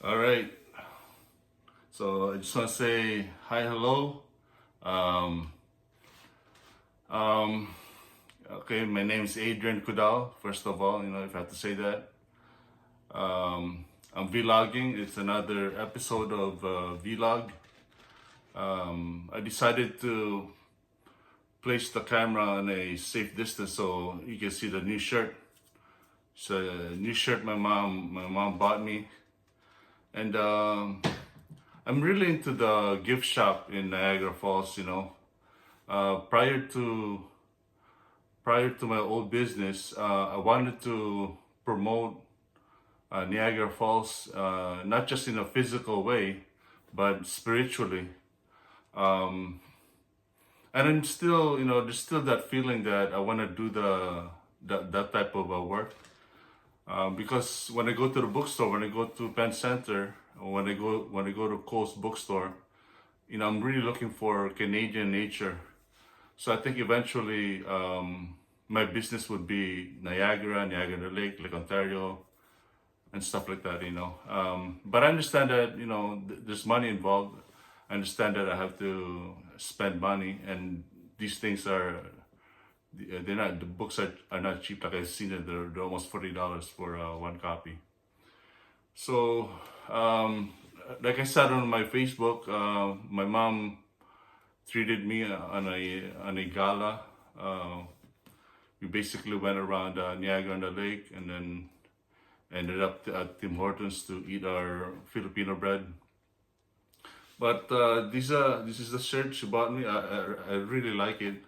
All right. So I just want to say hi, hello. Um, um, okay, my name is Adrian Kudal. First of all, if I have to say that. I'm vlogging. It's another episode of vlog. I decided to place the camera on a safe distance so you can see the new shirt. It's a new shirt my mom bought me, and I'm really into the gift shop in Niagara Falls. Uh, prior to prior to my old business, I wanted to promote Niagara Falls, not just in a physical way, but spiritually. Um, and I'm still, there's still that feeling that I want to do that type of work. Because when I go to the bookstore, when I go to Penn Center, or when I go to Coast Bookstore, I'm really looking for Canadian nature. So I think eventually my business would be Niagara Lake, Lake Ontario, and stuff like that. But I understand that there's money involved. I understand that I have to spend money, and these things they're not, the books are not cheap. Like I've seen it, they're almost $40 for one copy. So like I said on my Facebook, my mom treated me on a gala. Uh, we basically went around Niagara on the Lake, and then ended up at Tim Hortons to eat our Filipino bread. But this is the shirt she bought me. I really like it.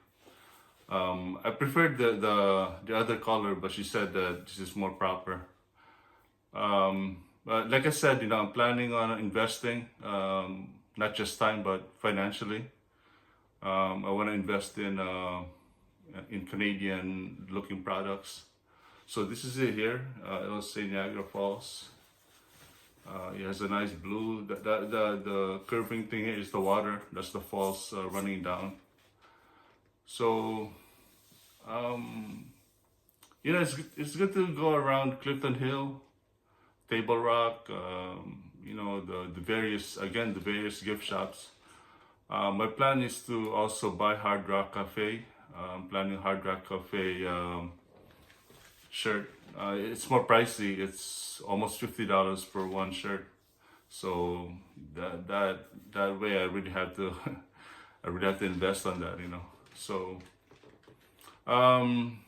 I preferred the other color, but she said that this is more proper. But like I said, I'm planning on investing, not just time but financially. I want to invest in Canadian looking products. So this is it here. It'll say Niagara Falls. It has a nice blue. The curving thing here is the water. That's the falls running down. So it's good to go around Clifton Hill, Table Rock. The various gift shops. My plan is to also buy Hard Rock Cafe. I'm planning Hard Rock Cafe shirt. It's more pricey. It's almost $50 for one shirt. So that way, I really have to I really have to invest on that. So um,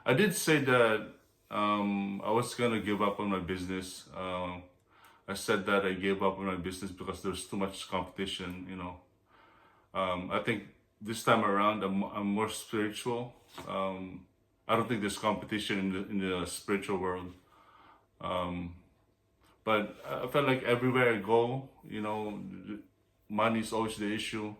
I did say that I was gonna give up on my business. I said that I gave up on my business because there's too much competition. I think this time around I'm more spiritual. I don't think there's competition in the spiritual world. Um, but I felt like everywhere I go, money is always the issue,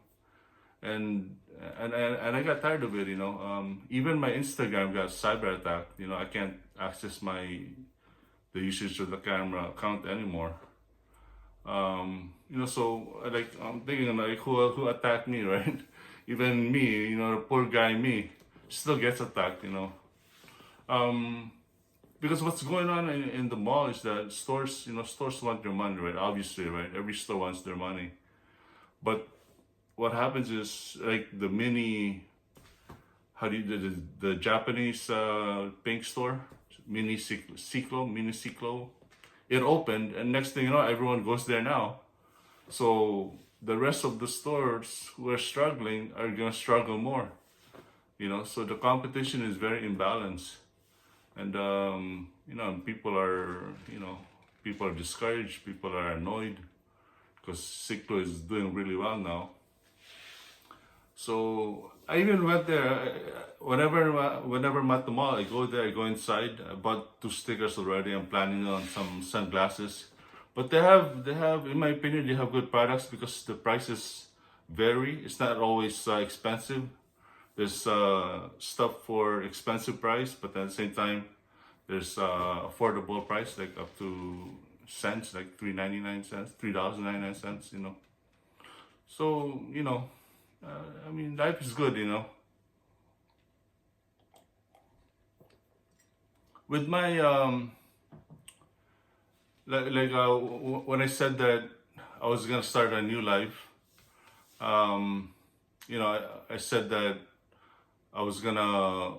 and and I got tired of it. Even my Instagram got cyber attacked. I can't access the usage of the camera account anymore. So like I'm thinking like who attacked me, right? Even me, the poor guy me, still gets attacked. Um, because what's going on in the mall is that stores want their money, right? Obviously, right? Every store wants their money. But what happens is like the mini, how do you the Japanese pink store, mini Ciclo, it opened, and next thing you know, everyone goes there now. So the rest of the stores who are struggling are gonna struggle more. So the competition is very imbalanced, and people are discouraged, people are annoyed because Ciclo is doing really well now. So I even went there. Whenever I'm at the mall, I go there. I go inside. I bought two stickers already. I'm planning on some sunglasses, but they have, in my opinion, they have good products because the prices vary. It's not always expensive. There's stuff for expensive price, but at the same time, there's affordable price like up to cents, like 3.99 cents, $3.99. So I mean, life is good. With my when I said that I was gonna start a new life, um, I said that I was gonna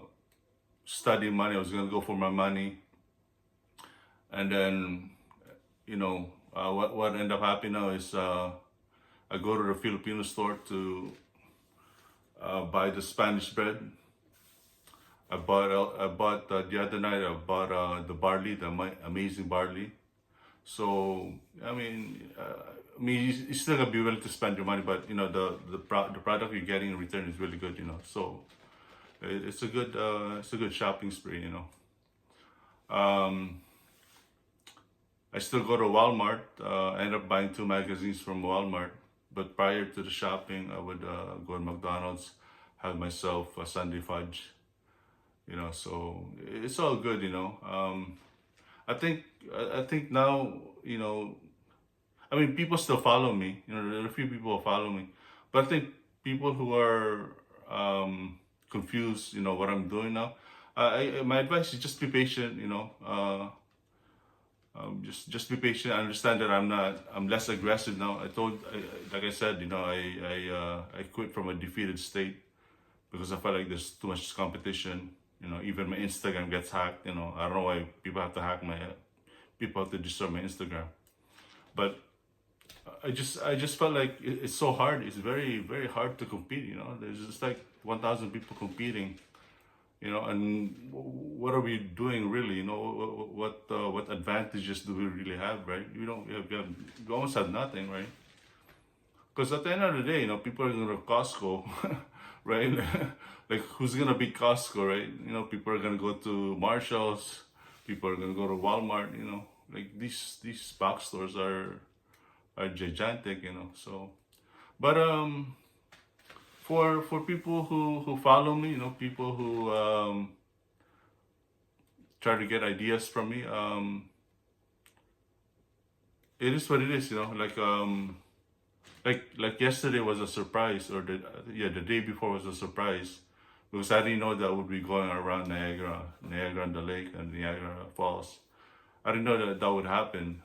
study money. I was gonna go for my money, and then what ended up happening now is I go to the Filipino store to buy the Spanish bread. I bought the other night. I bought the barley, the amazing barley. So you still gotta be willing to spend your money, but the product you're getting in return is really good. So it's a good shopping spree. Um, I still go to Walmart. I end up buying 2 magazines from Walmart. But prior to the shopping, I would go to McDonald's, have myself a Sunday fudge. So it's all good. I think now, people still follow me. There are a few people who follow me, but I think people who are confused, what I'm doing now. My advice is just be patient. Just be patient. I understand that I'm less aggressive now. Like I said, I quit from a defeated state because I felt like there's too much competition. Even my Instagram gets hacked. I don't know why people have to people have to disturb my Instagram. But I just felt like it's so hard. It's very, very hard to compete. There's just like 1,000 people competing. And what are we doing really? What advantages do we really have, right? We almost have nothing, right? Because at the end of the day, people are going to Costco, right? Like who's gonna beat Costco, right? People are gonna go to Marshalls, people are gonna go to Walmart, like these box stores are gigantic, So, but for people who follow me, people who try to get ideas from me, it is what it is, like yesterday was a surprise, or the day before was a surprise, because I didn't know that I would be going around Niagara on the lake and Niagara Falls. I didn't know that would happen,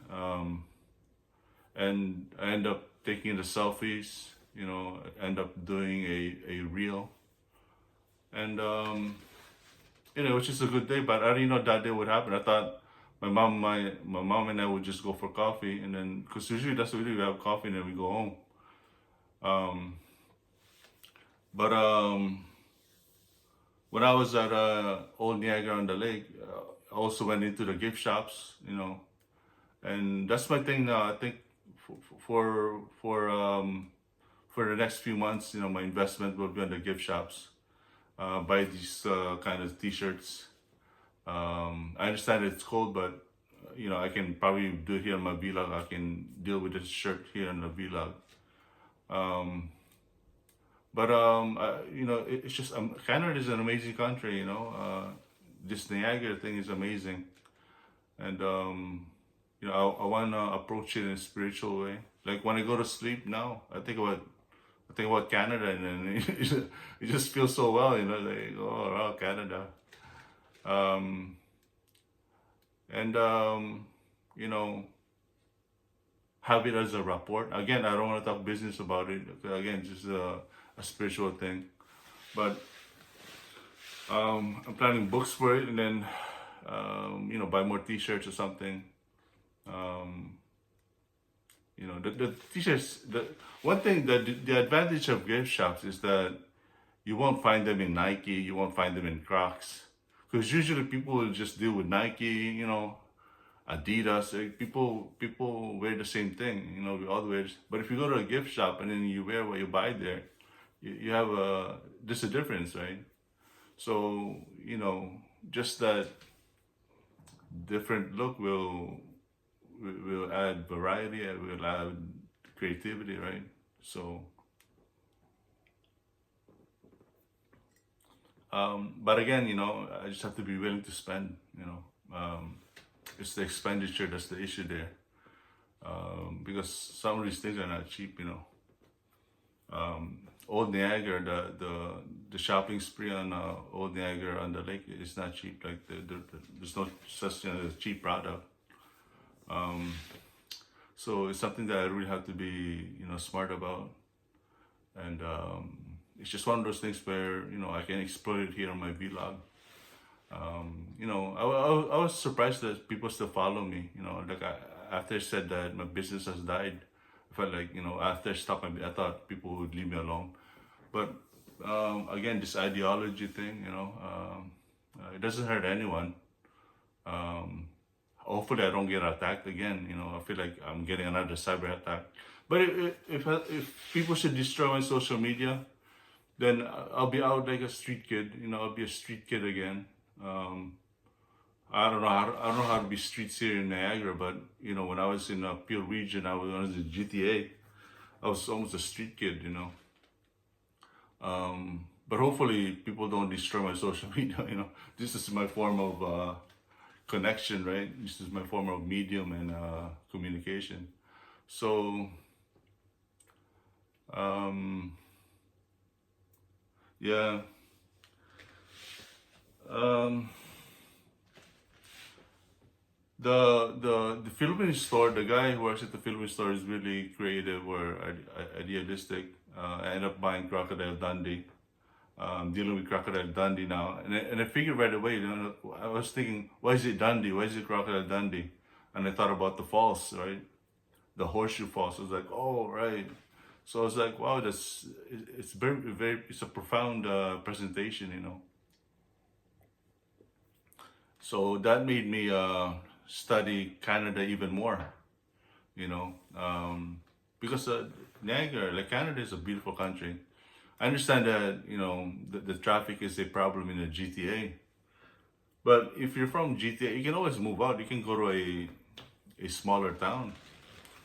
and I end up taking the selfies. End up doing a reel, and which is a good day. But I didn't know that day would happen. I thought my mom and I would just go for coffee, and then because usually that's what we do. We have coffee and then we go home. But when I was at Old Niagara on the Lake, I also went into the gift shops, and that's my thing now. I think for the next few months, my investment will be on the gift shops. Buy these kind of T-shirts. I understand it's cold, but I can probably do it here on my vlog. I can deal with this shirt here on the vlog. It's just Canada is an amazing country. This Niagara thing is amazing, and I want to approach it in a spiritual way. Like when I go to sleep now, I think about Canada, and then it just feels so well. Like, oh wow, Canada. Have it as a rapport. Again, I don't want to talk business about it. Again, just a spiritual thing. But I'm planning books for it, and then buy more T-shirts or something. The T-shirts. The one thing that the advantage of gift shops is that you won't find them in Nike. You won't find them in Crocs, because usually people will just deal with Nike. Adidas. People wear the same thing. We all wear. But if you go to a gift shop and then you wear what you buy there, you have there's a difference, right? So just that different look will add variety. It will add creativity, right? So, but again, I just have to be willing to spend. It's the expenditure that's the issue there, because some of these things are not cheap. Old Niagara, the shopping spree on Old Niagara on the lake is not cheap. Like there's no such thing as a cheap product. So it's something that I really have to be, smart about. And it's just one of those things where, I can explore it here on my vlog. I was surprised that people still follow me. Like after I said that my business has died, I felt like, after I stopped, I thought people would leave me alone. But again, this ideology thing, it doesn't hurt anyone. Hopefully, I don't get attacked again. I feel like I'm getting another cyber attack. But if people should destroy my social media, then I'll be out like a street kid. I'll be a street kid again. I don't know how to be streets here in Niagara, but when I was in a Peel region, when I was in GTA, I was almost a street kid. But hopefully people don't destroy my social media. This is my form of connection, right? This is my form of medium and communication. So yeah. The Philippine store, the guy who works at the Philippine store is really creative or idealistic. I ended up buying Crocodile Dundee. Dealing with Crocodile Dundee now, and I figured right away. I was thinking, why is it Dundee? Why is it Crocodile Dundee? And I thought about the falls, right? The Horseshoe Falls. I was like, oh right. So I was like, wow, it's very it's a profound presentation, So that made me study Canada even more, because Niagara, like Canada, is a beautiful country. I understand that the traffic is a problem in the GTA, but if you're from GTA, you can always move out. You can go to a smaller town,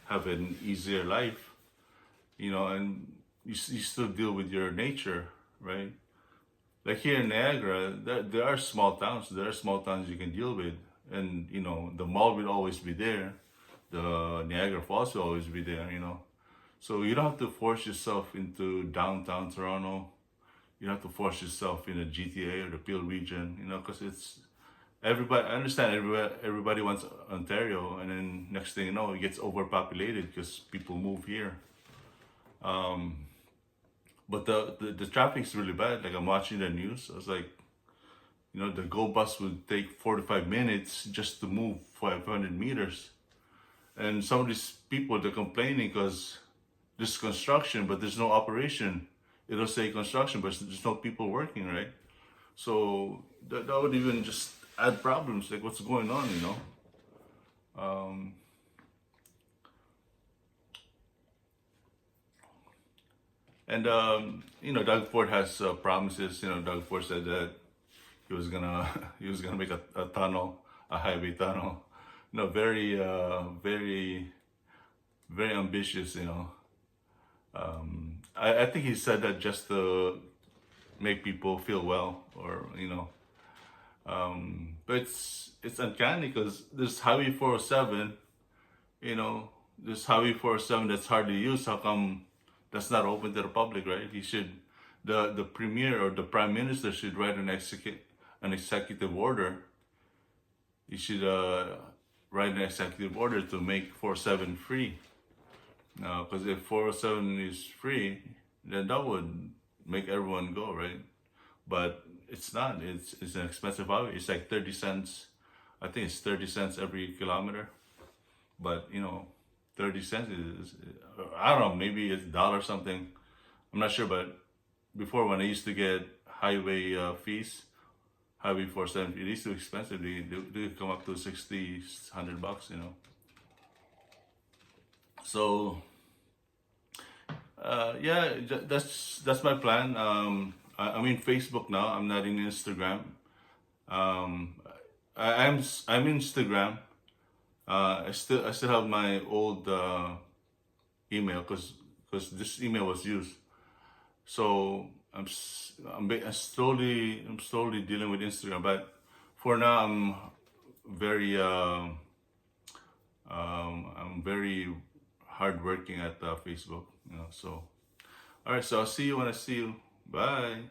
have an easier life, and you still deal with your nature, right? Like here in Niagara, there are small towns. There are small towns you can deal with, and the mall will always be there. The Niagara Falls will always be there. So you don't have to force yourself into downtown Toronto. You don't have to force yourself in the GTA or the Peel region, because it's everybody. I understand everybody wants Ontario, and then next thing you know, it gets overpopulated because people move here. But the traffic's really bad. Like I'm watching the news. I was like, the GO bus would take 45 minutes just to move 500 meters. And some of these people, they're complaining because there's construction, but there's no operation. It'll say construction, but there's no people working, right? So that would even just add problems. Like what's going on, And Doug Ford has promises. Doug Ford said that he was gonna make a tunnel, a highway tunnel. Very very ambitious. I think he said that just to make people feel well, or but it's uncanny because there's Highway 407. This Highway 407 that's hardly used. How come that's not open to the public, right? He should, the premier or the prime minister should write an executive order. He should write an executive order to make 407 free. Now, because if 407 is free, then that would make everyone go, right? But it's not. It's an expensive highway. It's like 30 cents. I think it's 30 cents every kilometer. But 30 cents is, I don't know, maybe it's $1 something. I'm not sure, but before when I used to get highway fees, Highway 407, it is too expensive. They come up to $60, $100, So yeah, that's my plan. I'm in Facebook now. I'm not in Instagram. I'm Instagram. I still have my old email because this email was used. So I'm slowly dealing with Instagram, but for now I'm very hardworking at Facebook. So all right. So I'll see you when I see you. Bye.